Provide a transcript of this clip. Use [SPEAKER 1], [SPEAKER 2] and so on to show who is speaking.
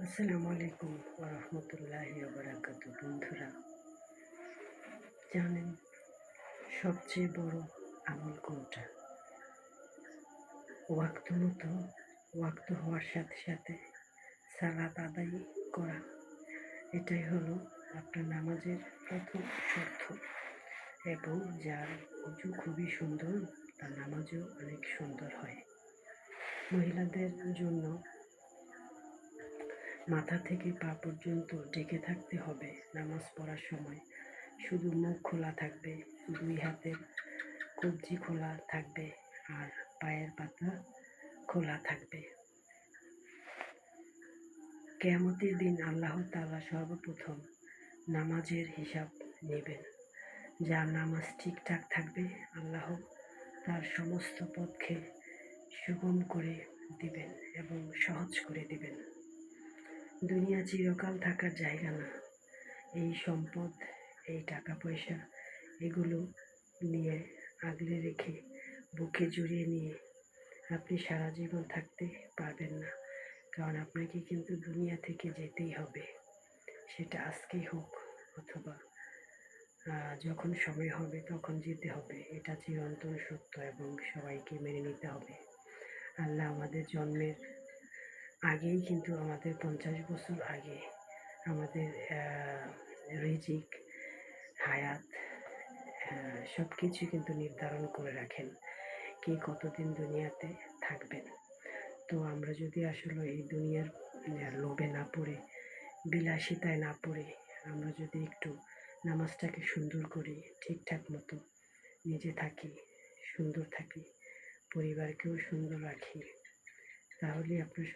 [SPEAKER 1] আসসালামু আলাইকুম ওরহমতুল্লাহি ওবারাকাতু। বন্ধুরা, জানেন সবচেয়ে বড় আমল কোনটা? ওয়াক্ত মতো ওয়াক্ত হওয়ার সাথে সাথে সালাত আদায় করা। এটাই হলো আপনার নামাজের প্রথম শর্ত। এবং যার উজু খুবই সুন্দর, তার নামাজও অনেক সুন্দর হয়। মহিলাদের জন্য মাথা থেকে পা পর্যন্ত ঢেকে থাকতে হবে নামাজ পড়ার সময়। শুধু মুখ খোলা থাকবে, দুই হাতের কবজি খোলা থাকবে, আর পায়ের পাতা খোলা থাকবে। কিয়ামতের দিন আল্লাহ তাআলা সর্বপ্রথম নামাজের হিসাব নেবেন। যার নামাজ ঠিকঠাক থাকবে, আল্লাহ তার সমস্ত পথকে সুগম করে দিবেন এবং সহজ করে দিবেন। দুনিয়া চিরকাল থাকার জায়গা না। এই সম্পদ, এই টাকা পয়সা, এগুলো নিয়ে আগলে রেখে বুকে জড়িয়ে নিয়ে আপনি সারা জীবন থাকতে পারবেন না। কারণ আপনাকে কিন্তু দুনিয়া থেকে যেতেই হবে, সেটা আজকেই হোক অথবা যখন সময় হবে তখন যেতে হবে। এটা চিরন্তন সত্য এবং সবাইকে মেনে নিতে হবে। আল্লাহ আমাদের জন্মের আগেই কিন্তু আমাদের 50 বছর আগে আমাদের রিজিক, হায়াত, সব কিছু কিন্তু নির্ধারণ করে রাখেন কে কতদিন দুনিয়াতে থাকবেন। তো আমরা যদি আসলে এই দুনিয়ার লোভে না পড়ে, বিলাসিতায় না পড়ে, আমরা যদি একটু নামাজটাকে সুন্দর করি, ঠিকঠাক মতো নিজে থাকি, সুন্দর থাকি, পরিবারকেও সুন্দর রাখি, তাহলে আপনার